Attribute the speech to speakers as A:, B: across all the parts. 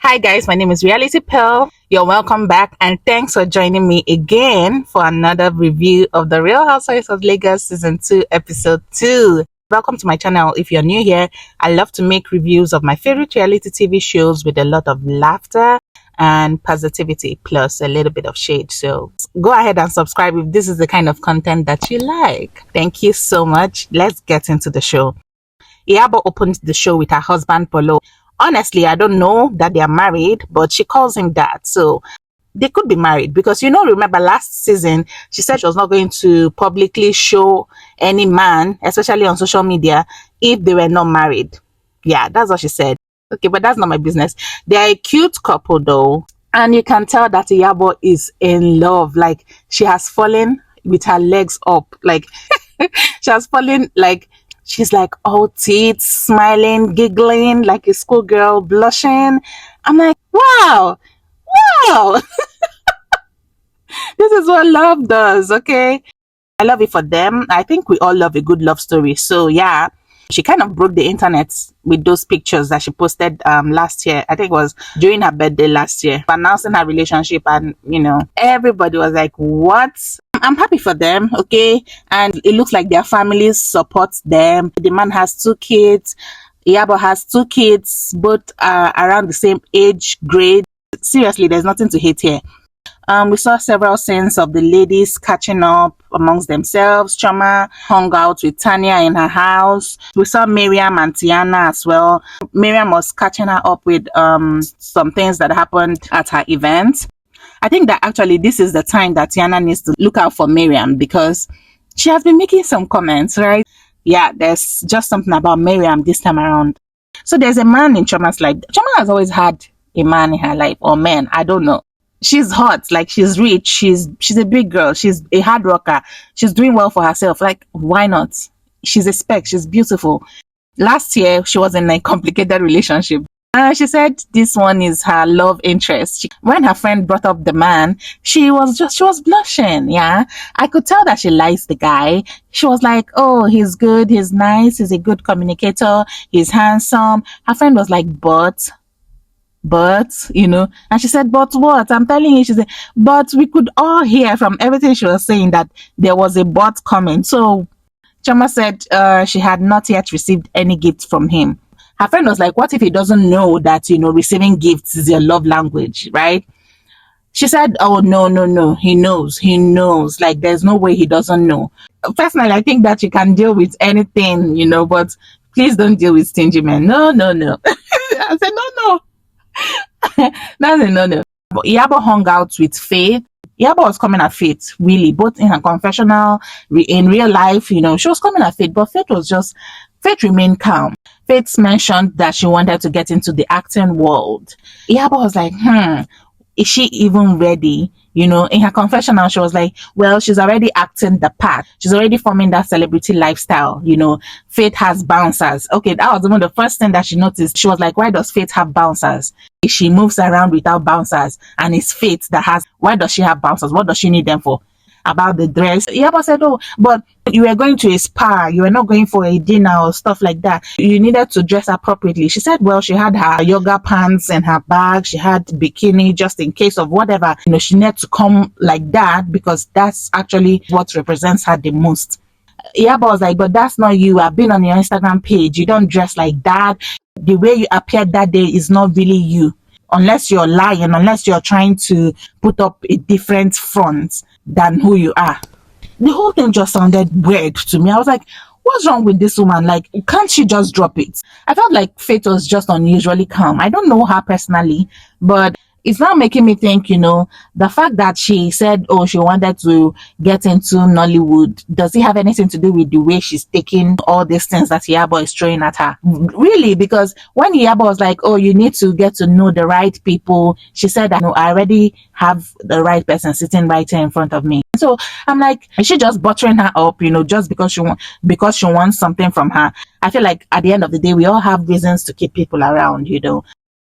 A: Hi guys, my name is Reality Pearl. You're welcome back and thanks for joining me again for another review of the Real Housewives of Lagos Season 2 Episode 2. Welcome to my channel. If you're new here, I love to make reviews of my favorite reality TV shows with a lot of laughter and positivity plus a little bit of shade. So go ahead and subscribe if this is the kind of content that you like. Thank you so much. Let's get into the show. Iyabo opened the show with her husband Polo. Honestly, I don't know that they are married, but she calls him that. So they could be married because, remember last season, she said she was not going to publicly show any man, especially on social media, if they were not married. Yeah, that's what she said. Okay, but that's not my business. They are a cute couple though. And you can tell that Iyabo is in love. Like she has fallen with her legs up. Like she has fallen like... She's like all teeth, smiling, giggling like a schoolgirl, blushing. I'm like, wow. This is what love does, okay? I love it for them. I think we all love a good love story. So yeah, she kind of broke the internet with those pictures that she posted last year. I think it was during her birthday last year, announcing her relationship, and everybody was like, what? I'm happy for them, okay? And it looks like their families support them. The man has 2 kids. Iyabo has 2 kids, both around the same age grade. Seriously, there's nothing to hate here. We saw several scenes of the ladies catching up amongst themselves. Choma hung out with Tania in her house. We saw Mariam and Tiana as well. Mariam was catching her up with some things that happened at her event. I think that actually this is the time that Tiana needs to look out for Mariam because she has been making some comments, right? Yeah, there's just something about Mariam this time around. So there's a man in Choma's life. Choma has always had a man in her life, or men, I don't know. She's hot, like she's rich, she's a big girl, she's a hard worker, she's doing well for herself. Like, why not? She's a spec, she's beautiful. Last year, she was in a complicated relationship. She said this one is her love interest. When her friend brought up the man, she was blushing. Yeah, I could tell that she likes the guy. She was like, oh, he's good, he's nice, he's a good communicator, he's handsome. Her friend was like, but, and she said, but what? I'm telling you, she said, but we could all hear from everything she was saying that there was a but coming. So Choma said she had not yet received any gift from him. Her friend was like, what if he doesn't know that, receiving gifts is your love language, right? She said, oh, no. He knows. Like, there's no way he doesn't know. Personally, I think that you can deal with anything, but please don't deal with stingy men. No. I said, no. That's a no. But Iyabo hung out with Faith. Iyabo was coming at Faith, really, both in her confessional, in real life, she was coming at Faith, but Faith remained calm. Faith mentioned that she wanted to get into the acting world. Iyabo was like, is she even ready? In her confessional, she was like, well, she's already acting the part. She's already forming that celebrity lifestyle. Faith has bouncers. Okay, that was even the first thing that she noticed. She was like, why does Faith have bouncers? She moves around without bouncers, and it's Faith that has. Why does she have bouncers? What does she need them for? About the dress. Iyabo said, oh, but you were going to a spa, you were not going for a dinner or stuff like that. You needed to dress appropriately. She said, well, she had her yoga pants in her bag, she had bikini just in case of whatever. She needed to come like that because that's actually what represents her the most. Iyabo was like, but that's not you. I've been on your Instagram page. You don't dress like that. The way you appeared that day is not really you. Unless you're lying, unless you're trying to put up a different front than who you are. The whole thing just sounded weird to me. I was like, what's wrong with this woman? Like, can't she just drop it? I felt like Faith was just unusually calm. I don't know her personally, but it's now making me think, the fact that she said, oh, she wanted to get into Nollywood, does it have anything to do with the way she's taking all these things that Iyabo is throwing at her? Really? Because when Iyabo was like, oh, you need to get to know the right people, she said that, I already have the right person sitting right here in front of me. So I'm like, is she just buttering her up, just because she wants something from her? I feel like at the end of the day, we all have reasons to keep people around,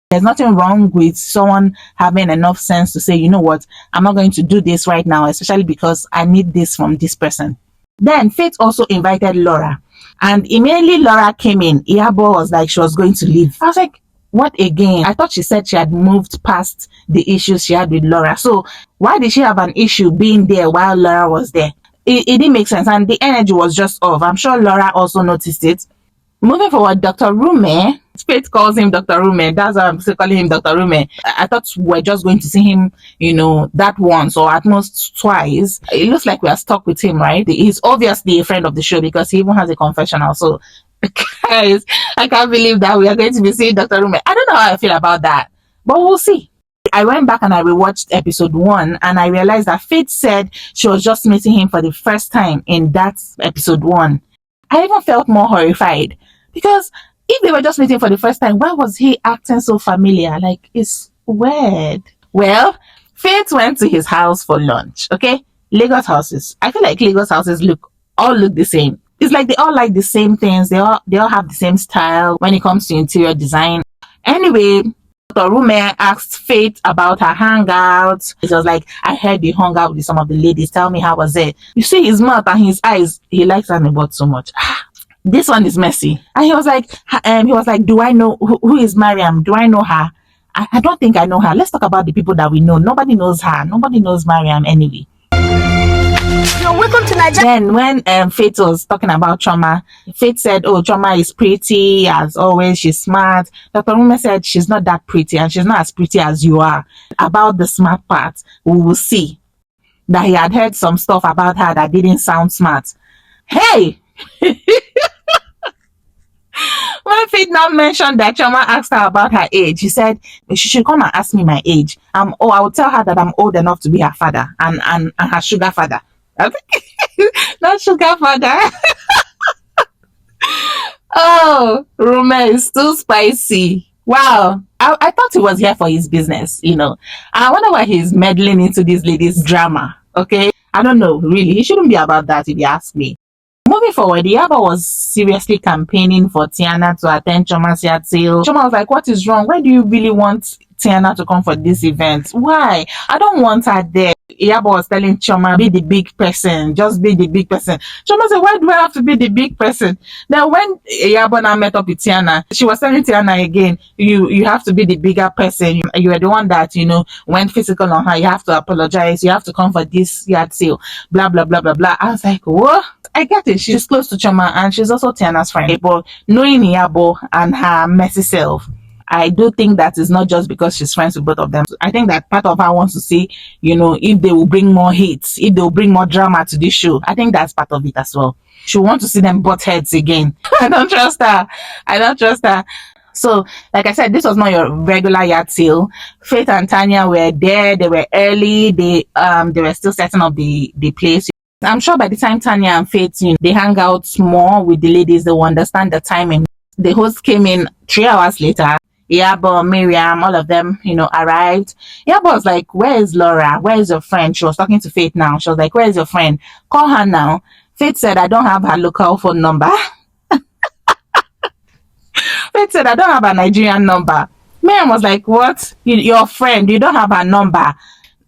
A: There's nothing wrong with someone having enough sense to say, you know what, I'm not going to do this right now, especially because I need this from this person. Then Faith also invited Laura. And immediately Laura came in, Iyabo was like, she was going to leave. I was like, What again? I thought she said she had moved past the issues she had with Laura. So why did she have an issue being there while Laura was there? It didn't make sense, and the energy was just off. I'm sure Laura also noticed it. Moving forward, Dr. Rume, Faith calls him Dr. Rume. That's why I'm still calling him Dr. Rume. I thought we're just going to see him, that once or at most twice. It looks like we are stuck with him, right? He's obviously a friend of the show because he even has a confessional. So, guys, I can't believe that we are going to be seeing Dr. Rume. I don't know how I feel about that, but we'll see. I went back and I rewatched episode 1 and I realized that Faith said she was just meeting him for the first time in that episode 1. I even felt more horrified because if they were just meeting for the first time, why was he acting so familiar? Like, it's weird. Well, Faith went to his house for lunch, okay? Lagos houses. I feel like Lagos houses all look the same. It's like they all like the same things. They all have the same style when it comes to interior design. Anyway, Dr. Rume asked Faith about her hangouts. It was like, I heard you hung out with some of the ladies. Tell me, how was it? You see his mouth and his eyes. He likes her about so much. This one is messy. And he was like, do I know who is Mariam? Do I know her? I don't think I know her. Let's talk about the people that we know. Nobody knows her. Nobody knows Mariam anyway.
B: You're welcome to Nigeria.
A: Then when Faith was talking about Choma, Faith said, oh, Choma is pretty as always. She's smart. Dr. Rume said she's not that pretty and she's not as pretty as you are. About the smart part, we will see that he had heard some stuff about her that didn't sound smart. Hey! When Faith now mentioned that Choma asked her about her age, she said she should come and ask me my age. I will tell her that I'm old enough to be her father and her sugar father. Not sugar father. Oh, Rume is too spicy. Wow. I thought he was here for his business, I wonder why he's meddling into this lady's drama. Okay. I don't know, really. He shouldn't be about that if you ask me. Moving forward, Iyabo was seriously campaigning for Tiana to attend Choma's yard sale. Choma was like, what is wrong? Why do you really want Tiana to come for this event? Why? I don't want her there. Iyabo was telling Choma, be the big person. Just be the big person. Choma said, why do I have to be the big person? Then when Iyabo now met up with Tiana, she was telling Tiana again, you have to be the bigger person. You are the one that, went physical on her. You have to apologize. You have to come for this yard sale. Blah, blah, blah, blah, blah. I was like, what? I get it. She's close to Choma and she's also Tiana's friend. But knowing Iyabo and her messy self, I do think that it's not just because she's friends with both of them. I think that part of her wants to see, if they will bring more hits, if they will bring more drama to this show. I think that's part of it as well. She wants to see them butt heads again. I don't trust her. So, like I said, this was not your regular yard sale. Faith and Tania were there. They were early. They were still setting up the place. I'm sure by the time Tania and Faith, they hang out more with the ladies, they will understand the timing. The host came in 3 hours later. Iyabo, Mariam, all of them, arrived. Iyabo was like, where is Laura? Where is your friend? She was talking to Faith now. She was like, where is your friend? Call her now. Faith said, I don't have her local phone number. Faith said, I don't have a Nigerian number. Mariam was like, what? Your friend, you don't have her number.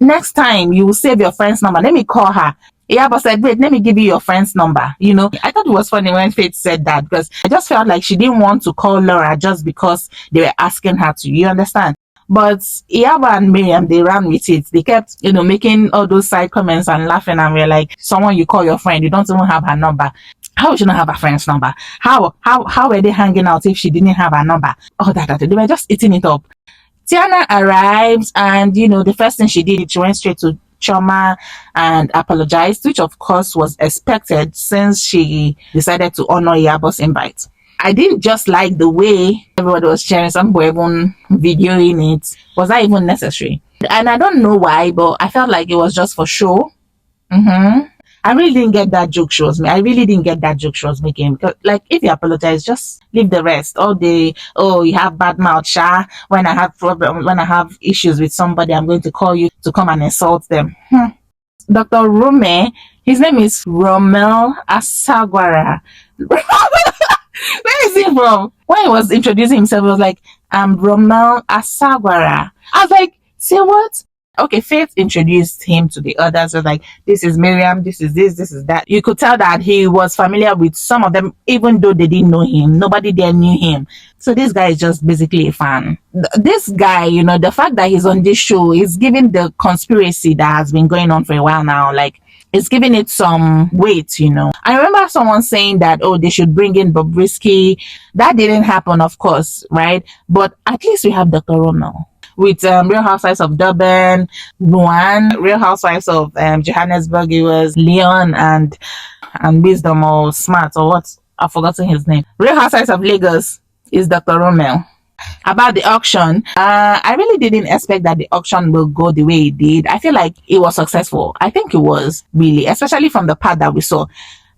A: Next time, you will save your friend's number. Let me call her. Iyabo said, wait, let me give you your friend's number. I thought it was funny when Faith said that because I just felt like she didn't want to call Laura just because they were asking her to. You understand? But Iyabo and Mariam, they ran with it. They kept, making all those side comments and laughing, and we're like, someone you call your friend, you don't even have her number. How would you not have her friend's number? How were they hanging out if she didn't have her number? Oh, that. They were just eating it up. Tiana arrived and, the first thing she did, she went straight to Choma and apologized, which of course was expected since she decided to honor Iyabo's invite. I didn't just like the way everybody was sharing, some people even videoing it. Was that even necessary? And I don't know why, but I felt like it was just for show. I really didn't get that joke she was making. Because, like, if you apologize, just leave the rest. All the, you have bad mouth, Sha. When I have issues with somebody, I'm going to call you to come and insult them. Dr. Rume, his name is Romel Asagwara. Where is he from? When he was introducing himself, he was like, I'm Romel Asagwara. I was like, say what? Okay, Faith introduced him to the others. Was like, this is Miriam, this is this is that. You could tell that he was familiar with some of them, even though they didn't know him. Nobody there knew him. So this guy is just basically a fan. This guy, you know, the fact that he's on this show is giving the conspiracy that has been going on for a while now, like, it's giving it some weight, you know. I remember someone saying that, oh, they should bring in Bobrisky. That didn't happen, of course, right? But at least we have Dr. Romel. With Real Housewives of Durban, Luan, Real Housewives of Johannesburg, it was Leon and Wisdom or Smart or what? I've forgotten his name. Real Housewives of Lagos is Dr. Romel. About the auction, I really didn't expect that the auction will go the way it did. I feel like it was successful. I think it was, really, especially from the part that we saw.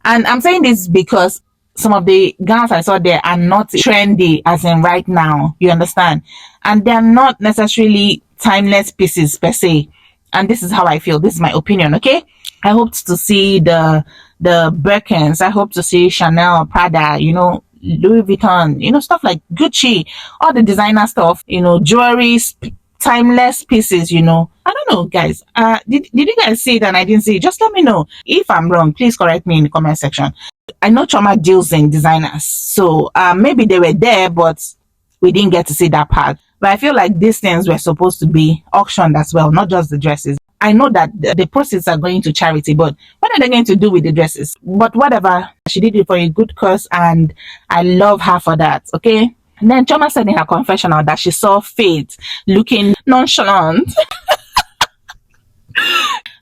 A: And I'm saying this because some of the gowns I saw there are not trendy as in right now, you understand? And they're not necessarily timeless pieces per se. And this is how I feel. This is my opinion, okay? I hoped to see the Birkins. I hope to see Chanel, Prada, you know, Louis Vuitton, you know, stuff like Gucci, all the designer stuff, you know, jewelry, timeless pieces, you know. I don't know, guys. Did you guys see it and I didn't see it? Just let me know. If I'm wrong, please correct me in the comment section. I know Choma deals in designers, so maybe they were there, but we didn't get to see that part. But I feel like these things were supposed to be auctioned as well, not just the dresses. I know that the proceeds are going to charity, but what are they going to do with the dresses? But whatever, she did it for a good cause, and I love her for that, okay? And then Choma said in her confessional that she saw Faith looking nonchalant,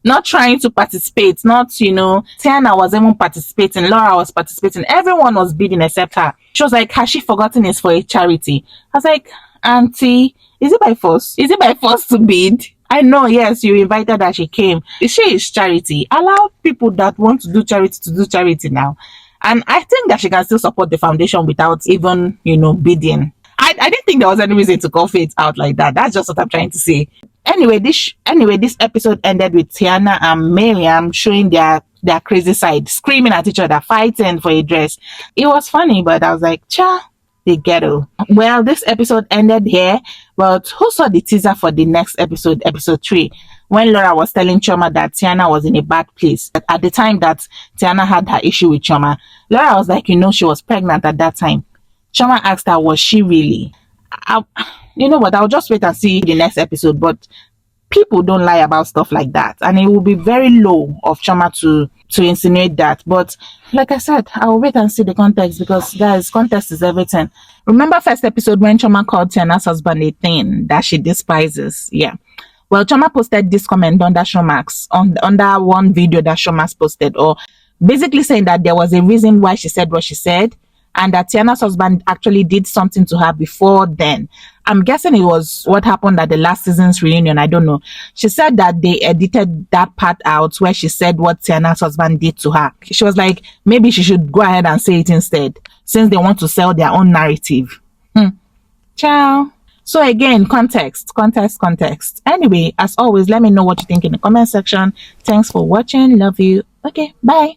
A: not trying to participate, not, you know, Tiana was even participating, Laura was participating, everyone was bidding except her. She was like, has she forgotten it's for a charity? I was like, Auntie, is it by force? Is it by force to bid? I know, yes, you invited her, she came. She is charity. Allow people that want to do charity now. And I think that she can still support the foundation without even, you know, bidding. I didn't think there was any reason to call Faith out like that. That's just what I'm trying to say. Anyway, this episode ended with Tiana and Mariam showing their crazy side, screaming at each other, fighting for a dress. It was funny, but I was like, cha, the ghetto. Well, this episode ended here, but who saw the teaser for the next episode, episode 3, when Laura was telling Choma that Tiana was in a bad place? At the time that Tiana had her issue with Choma, Laura was like, you know, she was pregnant at that time. Choma asked her, was she really? You know what, I'll just wait and see the next episode, but people don't lie about stuff like that, and it will be very low of Choma to insinuate that. But like I said, I'll wait and see the context, because guys, context is everything. Remember first episode when Choma called Tiana's husband a thing that she despises? Yeah. Well, Choma posted this comment under Showmax, under one video that Showmax posted, or basically saying that there was a reason why she said what she said, and that Tiana's husband actually did something to her before then. I'm guessing it was what happened at the last season's reunion. I don't know. She said that they edited that part out where she said what Tiana's husband did to her. She was like, maybe she should go ahead and say it instead, since they want to sell their own narrative. Ciao. So again, context. Anyway, as always, let me know what you think in the comment section. Thanks for watching. Love you. Okay, bye.